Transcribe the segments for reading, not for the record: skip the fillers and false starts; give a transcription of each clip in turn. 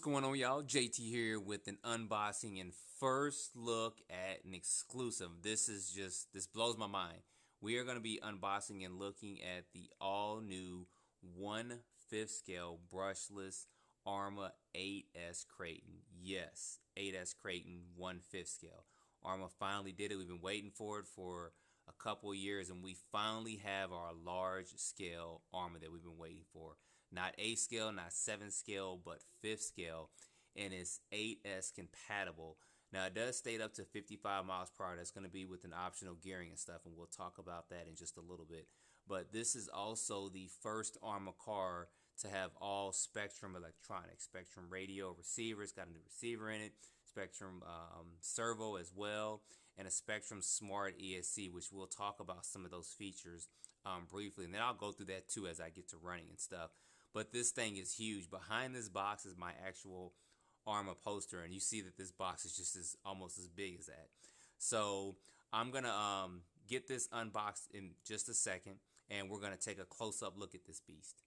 going on, y'all? JayTee here with an unboxing and first look at an exclusive. This blows my mind. We are going to be unboxing and looking at the all-new 1/5 scale brushless Arrma 8S Kraton. Yes, 8S Kraton 1/5 scale. Arrma finally did it. We've been waiting for it for a couple of years, and we finally have our large scale Arrma that we've been waiting for. Not 8 scale, not 7 scale, but 5th scale, and it's 8S compatible. Now, it does state up to 55 miles per hour. That's going to be with an optional gearing and stuff, and we'll talk about that in just a little bit. But this is also the first Arrma car to have all Spectrum electronics, Spectrum radio receiver. It's got a new receiver in it, Spectrum servo as well, and a Spectrum Smart ESC, which we'll talk about some of those features briefly, and then I'll go through that too as I get to running and stuff. But this thing is huge. Behind this box is my actual Arrma poster, and you see that this box is just almost as big as that. So I'm gonna get this unboxed in just a second, and we're gonna take a close-up look at this beast.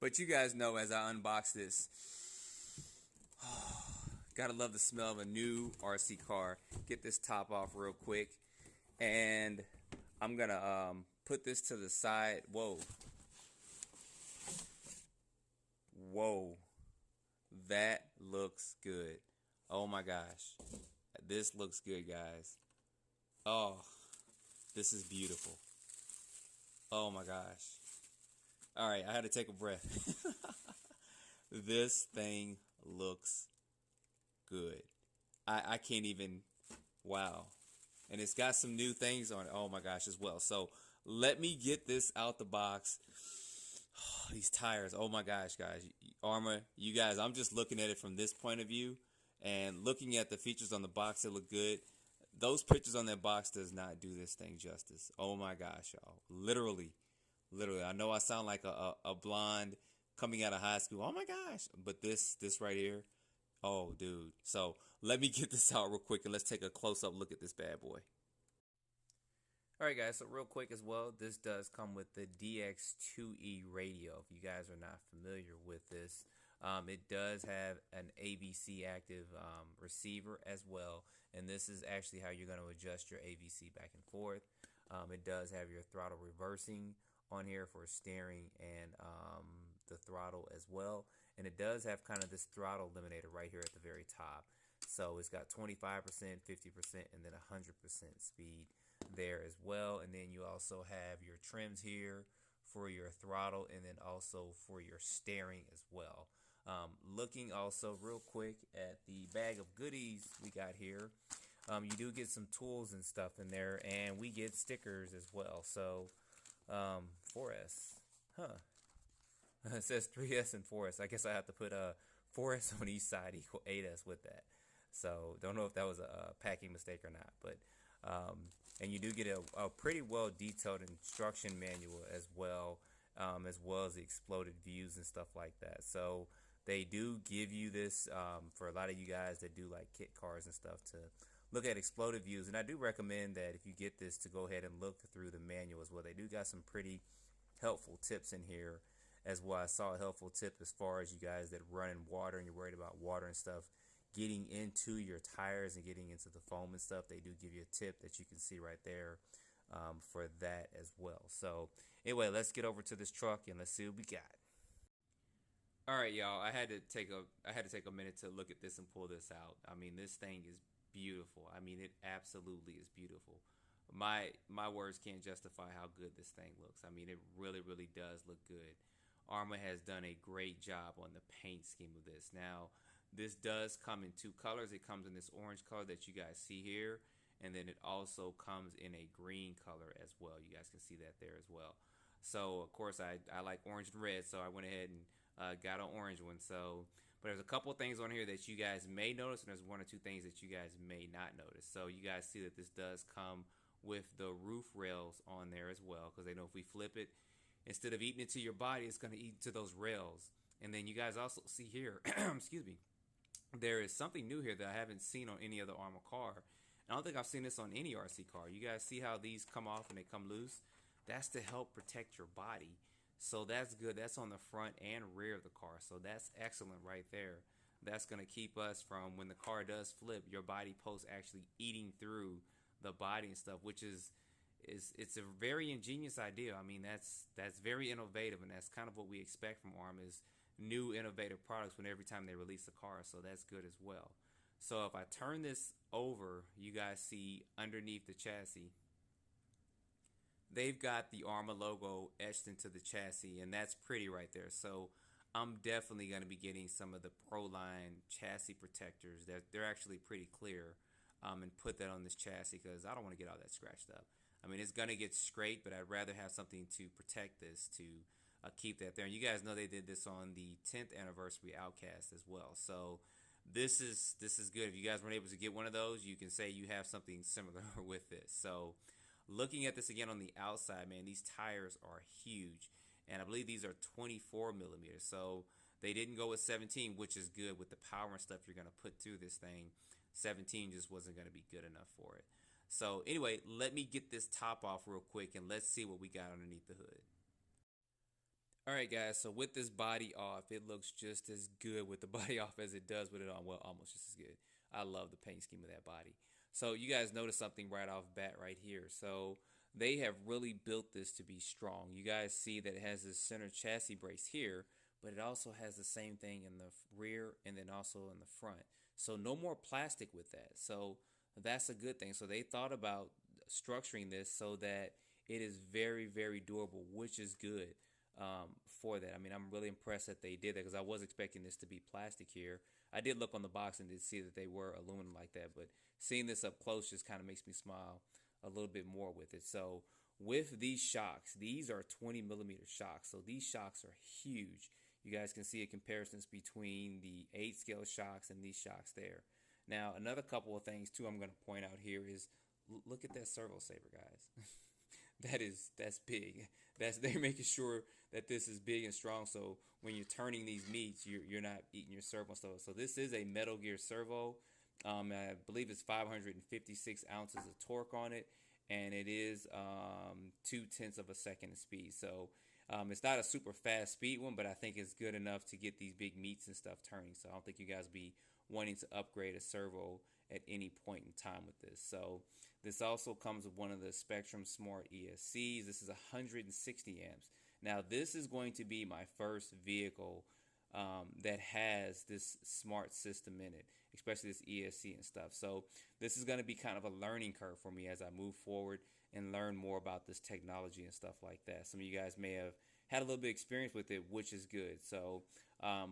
But you guys know, as I unbox this, gotta love the smell of a new RC car. Get this top off real quick, and I'm gonna put this to the side. Whoa, that looks good. Oh my gosh, this looks good, guys. Oh, this is beautiful. Oh my gosh. All right, I had to take a breath. This thing looks good. I can't even, wow. And it's got some new things on it, oh my gosh, as well. So let me get this out the box. Oh, these tires, oh my gosh, guys. Arrma, you guys, I'm just looking at it from this point of view and looking at the features on the box that look good. Those pictures on that box does not do this thing justice. Oh my gosh, y'all. Literally. I know I sound like a blonde coming out of high school. Oh my gosh. But this right here, oh dude. So let me get this out real quick and let's take a close-up look at this bad boy. Alright guys, so real quick as well, this does come with the DX2E radio. If you guys are not familiar with this, it does have an AVC active receiver as well, and this is actually how you're going to adjust your AVC back and forth. It does have your throttle reversing on here for steering and the throttle as well, and it does have kind of this throttle limiter right here at the very top. So it's got 25%, 50%, and then 100% speed there as well. And then you also have your trims here for your throttle and then also for your steering as well. Looking also real quick at the bag of goodies we got here, you do get some tools and stuff in there, and we get stickers as well. So 4S, it says 3S and 4S. I guess I have to put 4S on each side equal 8S with that. So don't know if that was a packing mistake or not, but and you do get a pretty well detailed instruction manual as well as the exploded views and stuff like that. So they do give you this for a lot of you guys that do like kit cars and stuff to look at exploded views, and I do recommend that if you get this to go ahead and look through the manual as well. They do got some pretty helpful tips in here as well. I saw a helpful tip as far as you guys that run in water and you're worried about water and stuff getting into your tires and getting into the foam and stuff. They do give you a tip that you can see right there for that as well. So anyway, let's get over to this truck and let's see what we got. All right, y'all, I had to take a minute to look at this and pull this out. I mean, this thing is beautiful. I mean, it absolutely is beautiful. My words can't justify how good this thing looks. I mean, it really does look good. Arrma has done a great job on the paint scheme of this. Now, this does come in two colors. It comes in this orange color that you guys see here, and then it also comes in a green color as well. You guys can see that there as well. So of course I like orange and red, so I went ahead and got an orange one. So, but there's a couple of things on here that you guys may notice, and there's one or two things that you guys may not notice. So you guys see that this does come with the roof rails on there as well, because they know if we flip it, instead of eating into your body, it's going to eat into those rails. And then you guys also see here, excuse me, there is something new here that I haven't seen on any other Arrma car. I don't think I've seen this on any RC car. You guys see how these come off and they come loose? That's to help protect your body. So that's good. That's on the front and rear of the car. So that's excellent right there. That's going to keep us from, when the car does flip, your body post actually eating through the body and stuff, which is it's a very ingenious idea. I mean, that's very innovative, and that's kind of what we expect from Arrma, is new innovative products when every time they release a car. So that's good as well. So if I turn this over, you guys see underneath the chassis, they've got the Arrma logo etched into the chassis, and that's pretty right there. So I'm definitely going to be getting some of the Pro Line chassis protectors. They're actually pretty clear, and put that on this chassis because I don't want to get all that scratched up. I mean, it's going to get scraped, but I'd rather have something to protect this, to keep that there. And you guys know they did this on the 10th anniversary Outcast as well. So this is good. If you guys weren't able to get one of those, you can say you have something similar with this. So looking at this again on the outside, man, these tires are huge, and I believe these are 24 millimeters. So they didn't go with 17, which is good with the power and stuff you're going to put through this thing. 17 just wasn't going to be good enough for it. So anyway, let me get this top off real quick, and let's see what we got underneath the hood. Alright guys, so with this body off, it looks just as good with the body off as it does with it on. Well, almost just as good. I love the paint scheme of that body. So you guys notice something right off bat right here. So they have really built this to be strong. You guys see that it has this center chassis brace here, but it also has the same thing in the rear and then also in the front. So no more plastic with that. So that's a good thing. So they thought about structuring this so that it is very, very durable, which is good for that. I mean, I'm really impressed that they did that because I was expecting this to be plastic here. I did look on the box and did see that they were aluminum like that, but seeing this up close just kind of makes me smile a little bit more with it. So with these shocks, these are 20 millimeter shocks. So these shocks are huge. You guys can see a comparisons between the 8 scale shocks and these shocks there. Now, another couple of things too I'm going to point out here is look at that servo saver, guys. That's big. They're making sure that this is big and strong. So when you're turning these meats, you're not eating your servo stuff. So this is a Metal Gear servo. I believe it's 556 ounces of torque on it, and it is 0.2 of a second in speed. So it's not a super fast speed one, but I think it's good enough to get these big meats and stuff turning. So I don't think you guys will be wanting to upgrade a servo at any point in time with this. So this also comes with one of the Spectrum Smart ESCs. This is 160 amps. Now this is going to be my first vehicle that has this smart system in it, especially this ESC and stuff. So this is going to be kind of a learning curve for me as I move forward and learn more about this technology and stuff like that. Some of you guys may have had a little bit of experience with it, which is good. So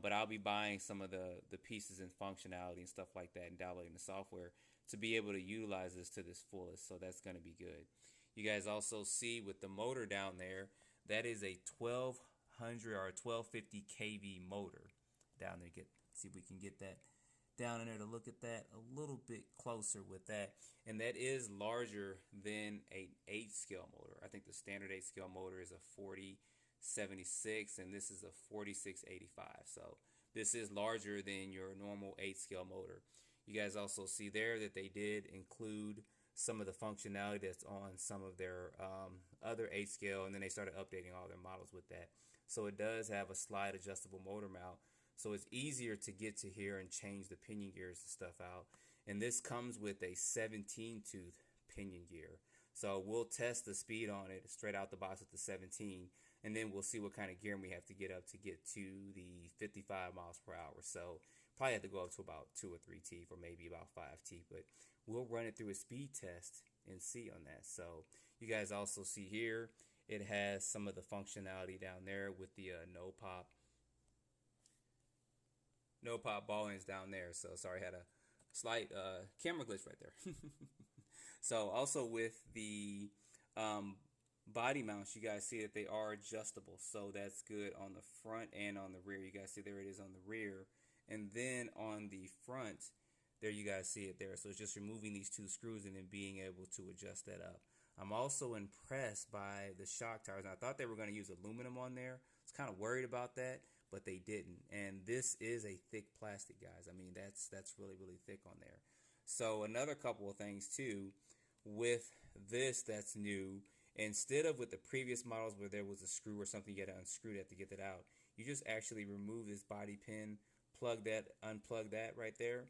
but I'll be buying some of the pieces and functionality and stuff like that and downloading the software to be able to utilize this to this fullest. So that's going to be good. You guys also see with the motor down there, that is a 1200 or 1250 kV motor down there. See if we can get that down in there to look at that a little bit closer with that. And that is larger than an 8 scale motor. I think the standard 8 scale motor is a 4076 and this is a 4685. So this is larger than your normal 8 scale motor. You guys also see there that they did include some of the functionality that's on some of their other 8 scale, and then they started updating all their models with that. So it does have a slide adjustable motor mount, so it's easier to get to here and change the pinion gears and stuff out. And this comes with a 17 tooth pinion gear. So we'll test the speed on it straight out the box with the 17, and then we'll see what kind of gearing we have to get up to get to the 55 miles per hour. So probably have to go up to about 2 or 3 teeth or maybe about 5 teeth, but we'll run it through a speed test and see on that. So you guys also see here, it has some of the functionality down there with the no pop ball ends down there. So sorry, I had a slight camera glitch right there. So also with the body mounts, you guys see that they are adjustable. So that's good on the front and on the rear. You guys see there it is on the rear. And then on the front, there you guys see it there. So it's just removing these 2 screws and then being able to adjust that up. I'm also impressed by the shock tires. I thought they were going to use aluminum on there. I was kind of worried about that, but they didn't. And this is a thick plastic, guys. I mean, that's really, really thick on there. So another couple of things too with this that's new Instead of with the previous models where there was a screw or something you had to unscrew that to get that out, you just actually remove this body pin, plug that, unplug that right there,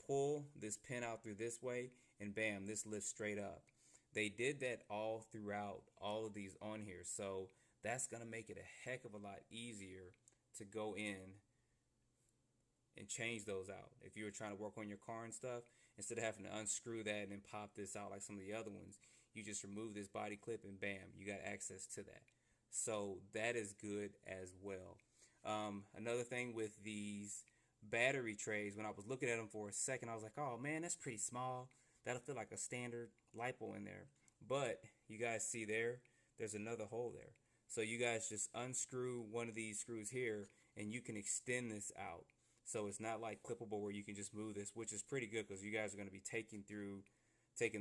pull this pin out through this way, and bam, this lifts straight up. They did that all throughout all of these on here, so that's going to make it a heck of a lot easier to go in and change those out. If you were trying to work on your car and stuff, instead of having to unscrew that and then pop this out like some of the other ones, you just remove this body clip and bam, you got access to that. So that is good as well. Another thing with these battery trays, when I was looking at them for a second, I was like, oh man, that's pretty small. That'll fit like a standard LiPo in there. But you guys see there's another hole there. So you guys just unscrew one of these screws here and you can extend this out. So it's not like clippable where you can just move this, which is pretty good because you guys are going to be taking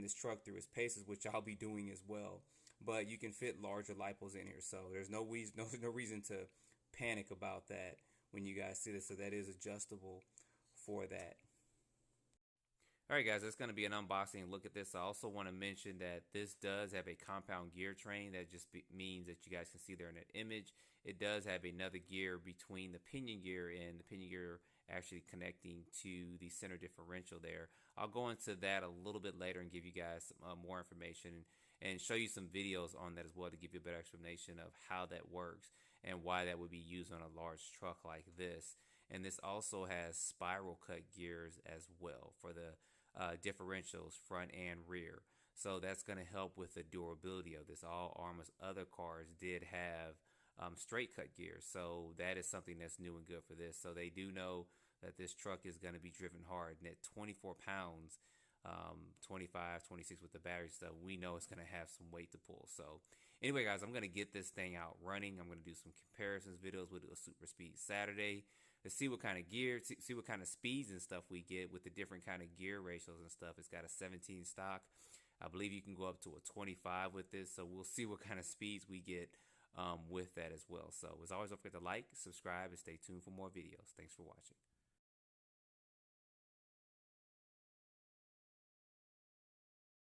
this truck through its paces, which I'll be doing as well. But you can fit larger LiPos in here, so there's no reason to panic about that when you guys see this. So that is adjustable for that. Alright guys, that's going to be an unboxing look at this. I also want to mention that this does have a compound gear train. That just means that you guys can see there in that image. It does have another gear between the pinion gear and the pinion gear actually connecting to the center differential there. I'll go into that a little bit later and give you guys some, more information and show you some videos on that as well to give you a better explanation of how that works and why that would be used on a large truck like this. And this also has spiral cut gears as well for the differentials front and rear, so that's going to help with the durability of this. All Arrma's other cars did have straight cut gears, so that is something that's new and good for this. So they do know that this truck is going to be driven hard, and at 24 pounds, 25, 26 with the battery stuff, we know it's going to have some weight to pull. So anyway guys, I'm going to get this thing out running. I'm going to do some comparisons videos. We'll do a super speed Saturday to see what kind of gear, see what kind of speeds and stuff we get with the different kind of gear ratios and stuff. It's got a 17 stock. I believe you can go up to a 25 with this, so we'll see what kind of speeds we get with that as well. So as always, don't forget to like, subscribe, and stay tuned for more videos. Thanks for watching.